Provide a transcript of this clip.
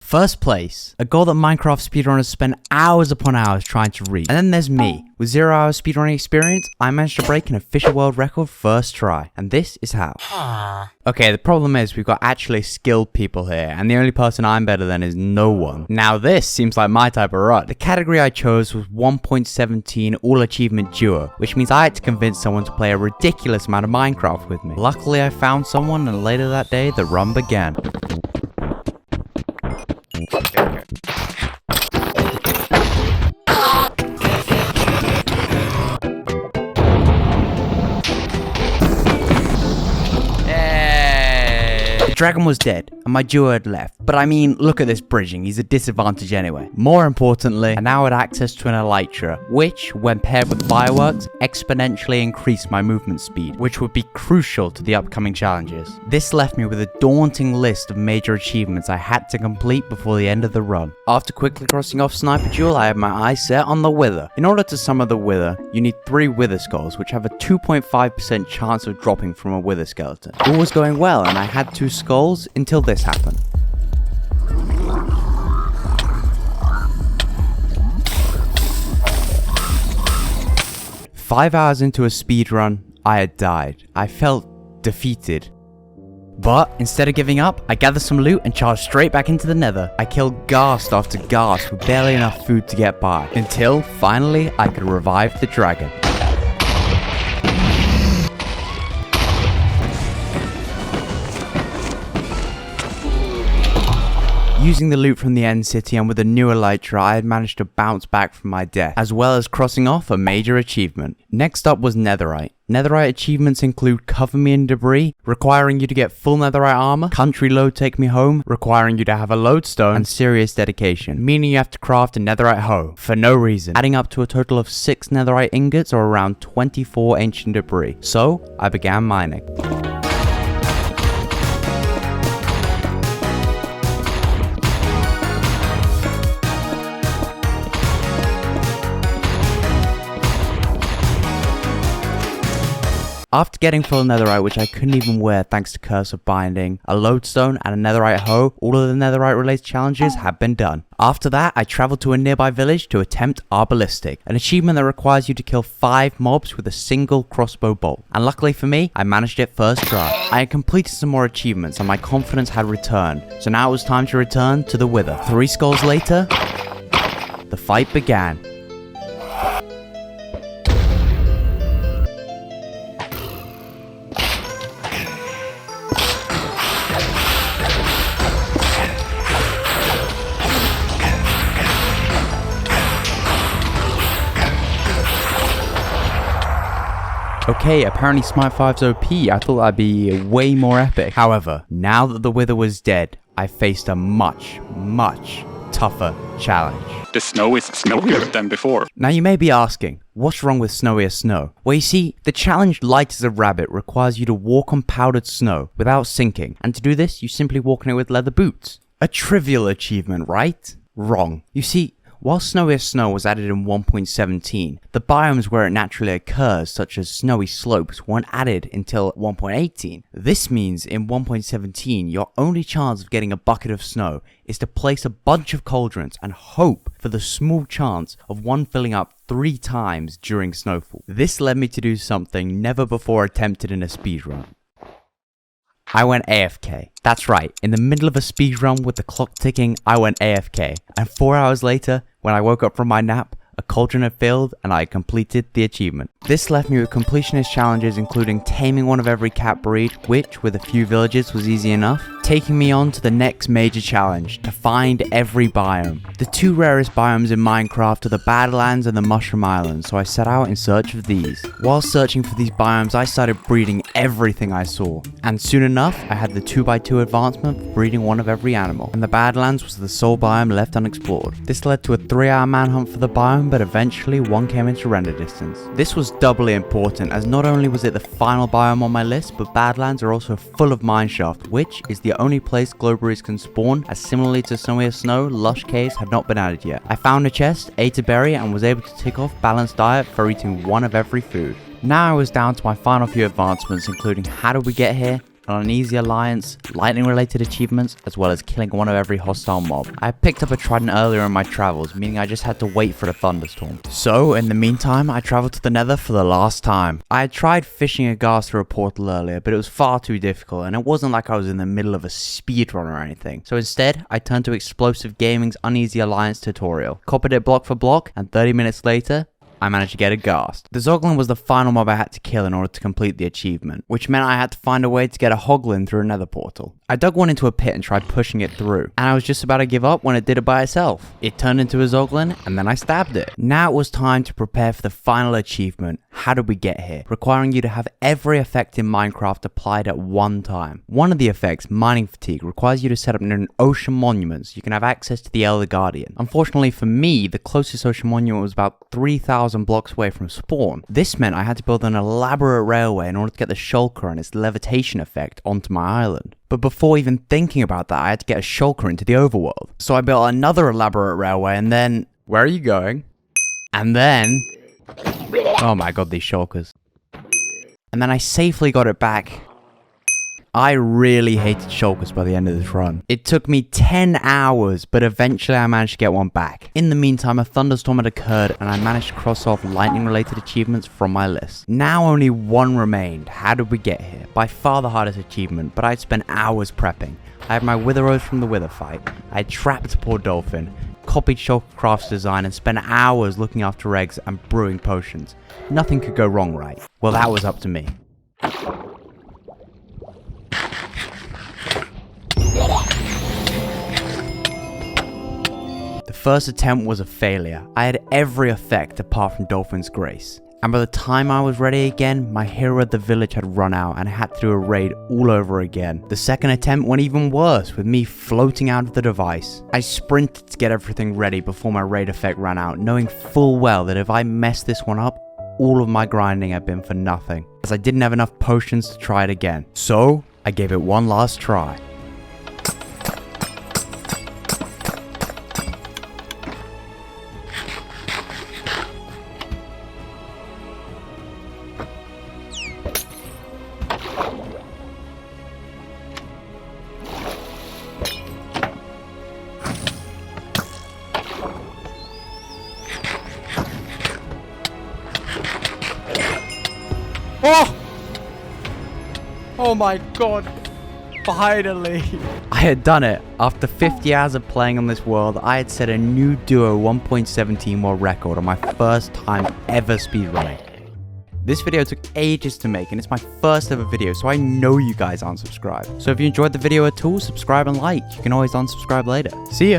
First place, a goal that Minecraft speedrunners spend hours upon hours trying to reach. And then there's me. With 0 hours speedrunning experience, I managed to break an official world record first try. And this is how. Okay, the problem is we've got actually skilled people here, and the only person I'm better than is no one. Now this seems like my type of rut. The category I chose was 1.17 all achievement duo, which means I had to convince someone to play a ridiculous amount of Minecraft with me. Luckily I found someone, and later that day the run began. The dragon was dead, and my duo had left. But I mean, look at this bridging, he's a disadvantage anyway. More importantly, I now had access to an elytra, which, when paired with fireworks, exponentially increased my movement speed, which would be crucial to the upcoming challenges. This left me with a daunting list of major achievements I had to complete before the end of the run. After quickly crossing off Sniper Duel, I had my eyes set on the Wither. In order to summon the Wither, you need 3 Wither Skulls, which have a 2.5% chance of dropping from a Wither skeleton. All was going well, and I had 2 skulls until this happened. Five hours into a speed run, I had died. I felt defeated. But instead of giving up, I gathered some loot and charged straight back into the Nether. I killed ghast after ghast with barely enough food to get by, until finally I could revive the dragon. Using the loot from the end city and with a new elytra, I had managed to bounce back from my death, as well as crossing off a major achievement. Next up was Netherite. Netherite achievements include Cover Me in Debris, requiring you to get full Netherite armor, Country Load Take Me Home, requiring you to have a lodestone, and Serious Dedication, meaning you have to craft a Netherite hoe, for no reason, adding up to a total of 6 Netherite ingots or around 24 ancient debris. So, I began mining. After getting full Netherite, which I couldn't even wear thanks to Curse of Binding, a lodestone and a Netherite hoe, all of the Netherite related challenges had been done. After that, I travelled to a nearby village to attempt Arbalistic, an achievement that requires you to kill 5 mobs with a single crossbow bolt. And luckily for me, I managed it first try. I had completed some more achievements and my confidence had returned, so now it was time to return to the Wither. 3 skulls later, the fight began. Okay, apparently Smite 5's OP, I thought that'd be way more epic. However, now that the Wither was dead, I faced a much tougher challenge. The snow is snowier than before. Now you may be asking, what's wrong with snowier snow? Well, you see, the challenge Light as a Rabbit requires you to walk on powdered snow without sinking, and to do this, you simply walk on it with leather boots. A trivial achievement, right? Wrong. You see, while snowier snow was added in 1.17, the biomes where it naturally occurs, such as snowy slopes, weren't added until 1.18. This means in 1.17, your only chance of getting a bucket of snow is to place a bunch of cauldrons and hope for the small chance of one filling up 3 times during snowfall. This led me to do something never before attempted in a speedrun. I went AFK. That's right, in the middle of a speedrun with the clock ticking, I went AFK. And 4 hours later, when I woke up from my nap, a cauldron had filled and I had completed the achievement. This left me with completionist challenges including taming one of every cat breed, which with a few villages was easy enough, taking me on to the next major challenge, to find every biome. The 2 rarest biomes in Minecraft are the Badlands and the Mushroom Islands, so I set out in search of these. While searching for these biomes, I started breeding everything I saw, and soon enough, I had the 2x2 advancement for breeding one of every animal, and the Badlands was the sole biome left unexplored. This led to a 3-hour manhunt for the biome, but eventually one came into render distance. This was doubly important, as not only was it the final biome on my list, but Badlands are also full of mineshaft, which is the only place glowberries can spawn, as similarly to snowier snow, lush caves had not been added yet. I found a chest, ate a berry, and was able to tick off balanced diet for eating one of every food. Now I was down to my final few advancements, including how did we get here, an uneasy alliance, lightning related achievements, as well as killing one of every hostile mob. I picked up a trident earlier in my travels, meaning I just had to wait for the thunderstorm. So in the meantime, I traveled to the Nether for the last time. I had tried fishing a ghast through a portal earlier, but it was far too difficult, and it wasn't like I was in the middle of a speedrun or anything. So instead, I turned to Explosive Gaming's Uneasy Alliance tutorial, copied it block for block, and 30 minutes later, I managed to get a ghast. The Zoglin was the final mob I had to kill in order to complete the achievement, which meant I had to find a way to get a Hoglin through a nether portal. I dug one into a pit and tried pushing it through, and I was just about to give up when it did it by itself. It turned into a Zoglin, and then I stabbed it. Now it was time to prepare for the final achievement, How Did We Get Here, requiring you to have every effect in Minecraft applied at one time. One of the effects, Mining Fatigue, requires you to set up near an ocean monument so you can have access to the Elder Guardian. Unfortunately for me, the closest ocean monument was about 3,000 blocks away from spawn. This meant I had to build an elaborate railway in order to get the shulker and its levitation effect onto my island. But before even thinking about that, I had to get a shulker into the overworld. So I built another elaborate railway, and then... Where are you going? And then... Oh my god, these shulkers. And then I safely got it back. I really hated shulkers by the end of this run. It took me 10 hours, but eventually I managed to get one back. In the meantime, a thunderstorm had occurred, and I managed to cross off lightning-related achievements from my list. Now only one remained. How did we get here? By far the hardest achievement, but I'd spent hours prepping. I had my wither rose from the wither fight. I had trapped a poor dolphin, copied Shulkercraft's design, and spent hours looking after eggs and brewing potions. Nothing could go wrong, right? Well, that was up to me. The first attempt was a failure. I had every effect apart from Dolphin's Grace. And by the time I was ready again, my hero of the village had run out and I had to do a raid all over again. The second attempt went even worse, with me floating out of the device. I sprinted to get everything ready before my raid effect ran out, knowing full well that if I messed this one up, all of my grinding had been for nothing, as I didn't have enough potions to try it again. So, I gave it one last try. Oh my god, finally! I had done it. After 50 hours of playing on this world, I had set a new Duo 1.17 world record on my first time ever speedrunning. This video took ages to make and it's my first ever video, so I know you guys aren't subscribed. So if you enjoyed the video at all, subscribe and like. You can always unsubscribe later. See ya!